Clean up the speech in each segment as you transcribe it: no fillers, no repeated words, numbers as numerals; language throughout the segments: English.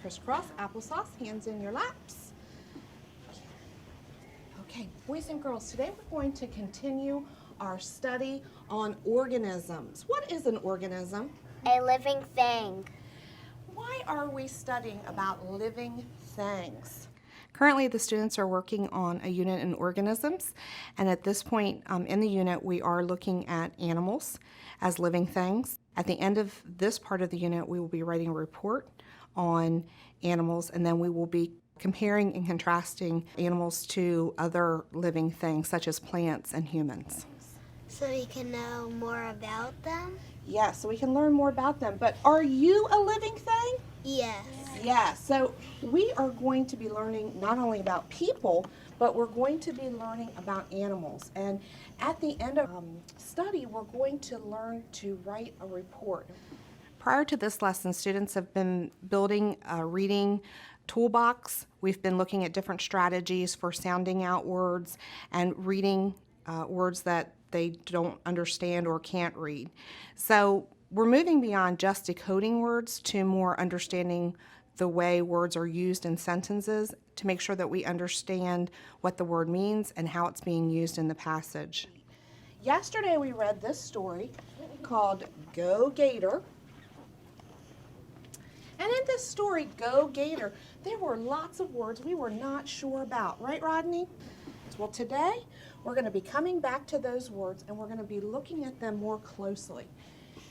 Crisscross, applesauce, hands in your laps. Okay, boys and girls, today we're going to continue our study on organisms. What is an organism? A living thing. Why are we studying about living things? Currently, the students are working on a unit in organisms, and at this point in the unit, we are looking at animals as living things. At the end of this part of the unit, we will be writing a report on animals, and then we will be comparing and contrasting animals to other living things, such as plants and humans. So we can know more about them? Yes, so we can learn more about them. But are you a living thing? Yes. Yes, so we are going to be learning not only about people, but we're going to be learning about animals. And at the end of study, we're going to learn to write a report. Prior to this lesson, students have been building a reading toolbox. We've been looking at different strategies for sounding out words and reading words that they don't understand or can't read. So we're moving beyond just decoding words to more understanding the way words are used in sentences to make sure that we understand what the word means and how it's being used in the passage. Yesterday we read this story called Go Gator. And in this story, Go Gator, there were lots of words we were not sure about. Right, Rodney? Well, today we're going to be coming back to those words and we're going to be looking at them more closely.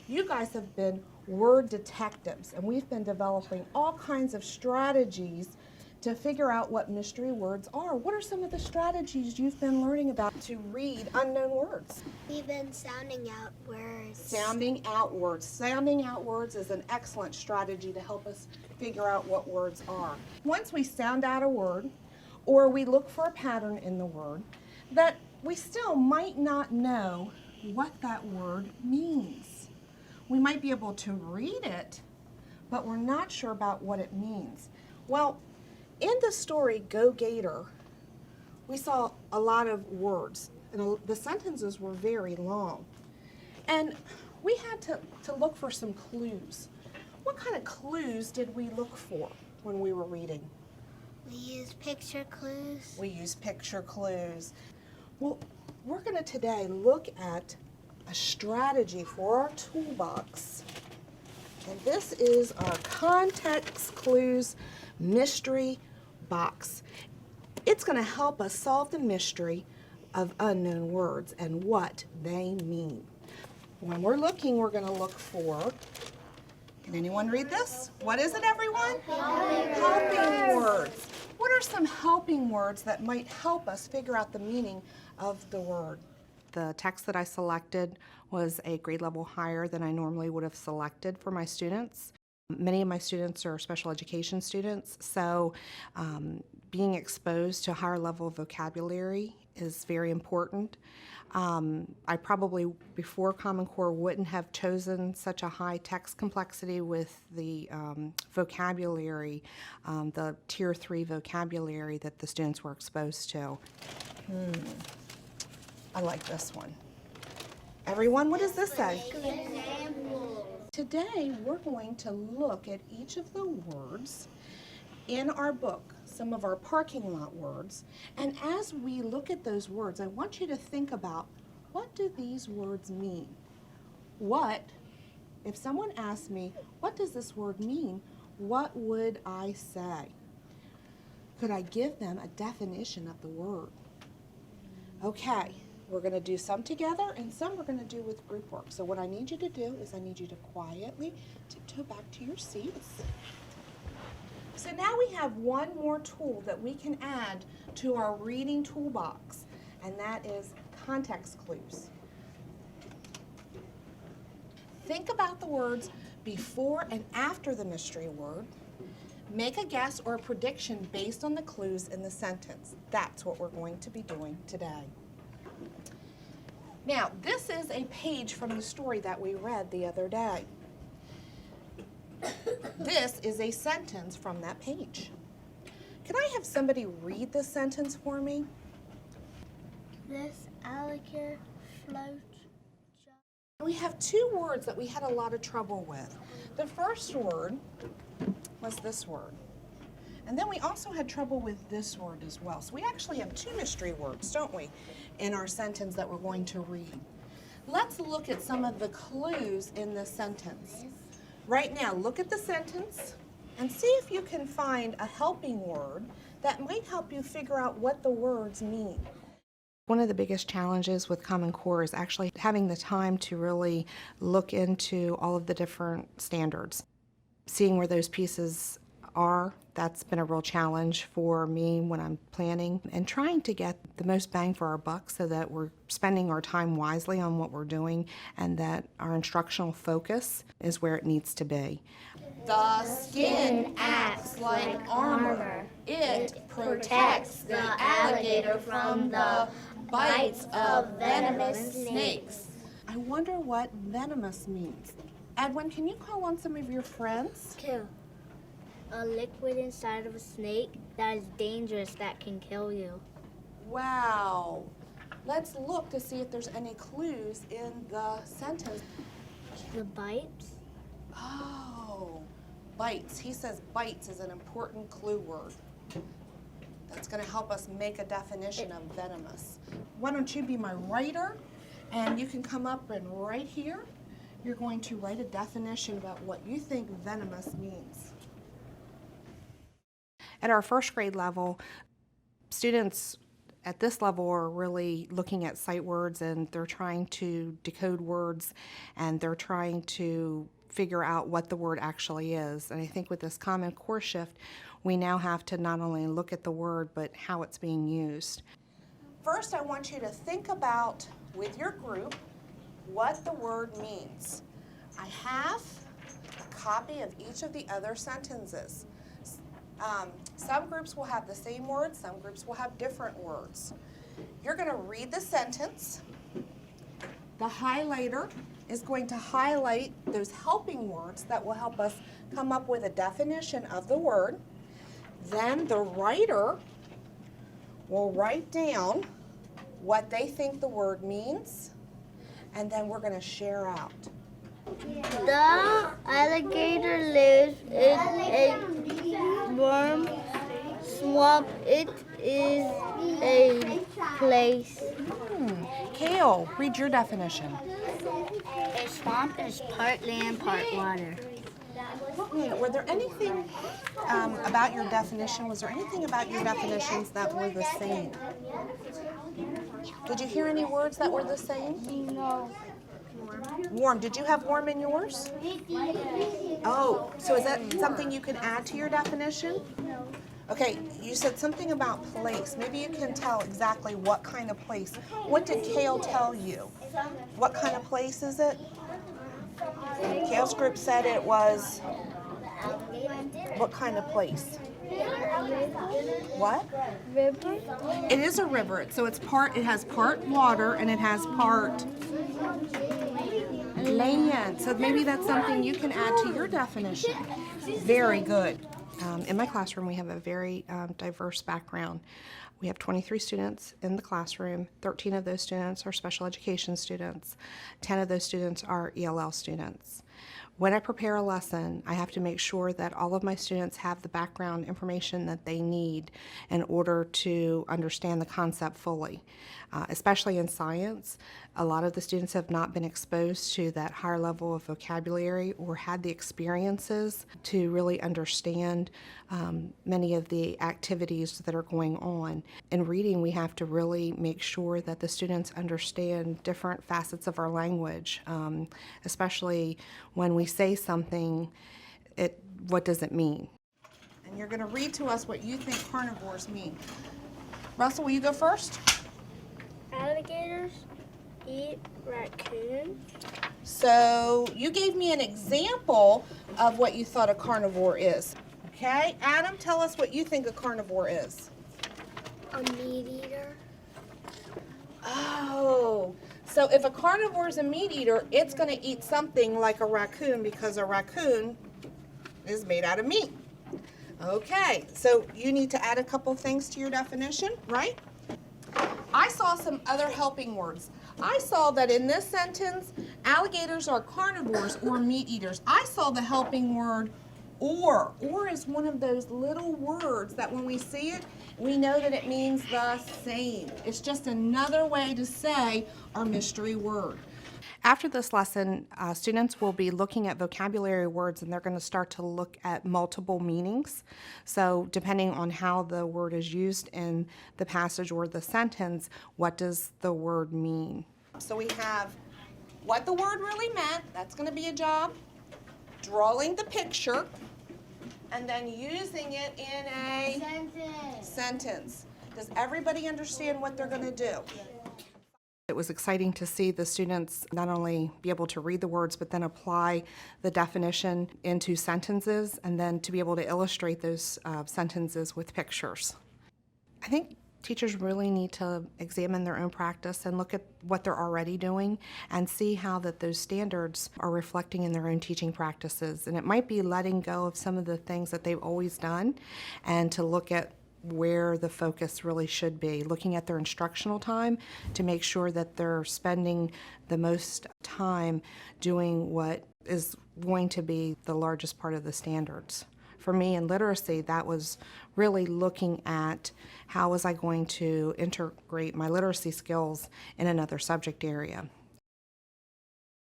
You guys have been word detectives, and we've been developing all kinds of strategies to figure out what mystery words are. What are some of the strategies you've been learning about to read unknown words? We've been sounding out words. Sounding out words. Sounding out words is an excellent strategy to help us figure out what words are. Once we sound out a word, or we look for a pattern in the word, that we still might not know what that word means. We might be able to read it, but we're not sure about what it means. Well, in the story Go Gator, we saw a lot of words, and the sentences were very long. And we had to look for some clues. What kind of clues did we look for when we were reading? We use picture clues. We use picture clues. Well, we're going to today look at a strategy for our toolbox. And this is our context clues mystery box. It's going to help us solve the mystery of unknown words and what they mean. When we're looking, we're going to look for, can anyone read this? What is it, everyone? Helping words. What are some helping words that might help us figure out the meaning of the word? The text that I selected was a grade level higher than I normally would have selected for my students. Many of my students are special education students, so being exposed to a higher level of vocabulary is very important. I probably, before Common Core, wouldn't have chosen such a high text complexity with the vocabulary, the Tier 3 vocabulary that the students were exposed to. I like this one. Everyone, what does this say? Today, we're going to look at each of the words in our book, some of our parking lot words, and as we look at those words, I want you to think about, what do these words mean? What, if someone asked me, what does this word mean, what would I say? Could I give them a definition of the word? Okay, we're going to do some together and some we're going to do with group work. So what I need you to do is I need you to quietly tiptoe back to your seats. So now we have one more tool that we can add to our reading toolbox, and that is context clues. Think about the words before and after the mystery word. Make a guess or a prediction based on the clues in the sentence. That's what we're going to be doing today. Now, this is a page from the story that we read the other day. This is a sentence from that page. Can I have somebody read this sentence for me? This alligator floats. We have two words that we had a lot of trouble with. The first word was this word. And then we also had trouble with this word as well. So we actually have 2 mystery words, don't we, in our sentence that we're going to read. Let's look at some of the clues in this sentence. Right now, look at the sentence and see if you can find a helping word that might help you figure out what the words mean. One of the biggest challenges with Common Core is actually having the time to really look into all of the different standards. Seeing where those pieces are, that's been a real challenge for me when I'm planning and trying to get the most bang for our buck so that we're spending our time wisely on what we're doing and that our instructional focus is where it needs to be. The skin acts like armor. It protects the alligator from the bites of venomous snakes. I wonder what venomous means. Edwin, can you call on some of your friends? Kill. A liquid inside of a snake that is dangerous, that can kill you. Wow. Let's look to see if there's any clues in the sentence. The bites? Oh, bites. He says bites is an important clue word. That's going to help us make a definition of venomous. Why don't you be my writer, and you can come up and right here, you're going to write a definition about what you think venomous means. At our first grade level, students at this level are really looking at sight words and they're trying to decode words and they're trying to figure out what the word actually is. And I think with this Common Core shift, we now have to not only look at the word, but how it's being used. First, I want you to think about, with your group, what the word means. I have a copy of each of the other sentences. Some groups will have the same words, some groups will have different words. You're going to read the sentence. The highlighter is going to highlight those helping words that will help us come up with a definition of the word. Then the writer will write down what they think the word means, and then we're going to share out. The alligator lives in a warm swamp. It is a place. Kale, read your definition. A swamp is part land, part water. Were there anything about your definition, was there anything about your definitions that were the same? Did you hear any words that were the same? No. Warm. Did you have warm in yours? Oh, so is that something you can add to your definition? No. Okay, you said something about place. Maybe you can tell exactly what kind of place. What did Kale tell you? What kind of place is it? Kale's group said it was what kind of place? What? River? It is a river. So it has part water and it has part land. So maybe that's something you can add to your definition. Very good. In my classroom, we have a very diverse background. We have 23 students in the classroom. 13 of those students are special education students. 10 of those students are ELL students. When I prepare a lesson, I have to make sure that all of my students have the background information that they need in order to understand the concept fully. Especially in science, a lot of the students have not been exposed to that higher level of vocabulary or had the experiences to really understand many of the activities that are going on. In reading, we have to really make sure that the students understand different facets of our language, especially when we say something, what does it mean? And you're going to read to us what you think carnivores mean. Russell, will you go first? Alligators eat raccoons. So you gave me an example of what you thought a carnivore is. Okay, Adam, tell us what you think a carnivore is. A meat eater. Oh, so if a carnivore is a meat eater, it's going to eat something like a raccoon because a raccoon is made out of meat. Okay, so you need to add a couple things to your definition, right? I saw some other helping words. I saw that in this sentence, alligators are carnivores or meat eaters. I saw the helping word Or is one of those little words that when we see it, we know that it means the same. It's just another way to say our mystery word. After this lesson, students will be looking at vocabulary words and they're going to start to look at multiple meanings. So depending on how the word is used in the passage or the sentence, what does the word mean? So we have what the word really meant, that's going to be a job, drawing the picture, and then using it in a sentence. Does everybody understand what they're going to do? It was exciting to see the students not only be able to read the words, but then apply the definition into sentences, and then to be able to illustrate those sentences with pictures. I think teachers really need to examine their own practice and look at what they're already doing and see how that those standards are reflecting in their own teaching practices. And it might be letting go of some of the things that they've always done and to look at where the focus really should be, looking at their instructional time to make sure that they're spending the most time doing what is going to be the largest part of the standards. For me in literacy, that was really looking at how was I going to integrate my literacy skills in another subject area.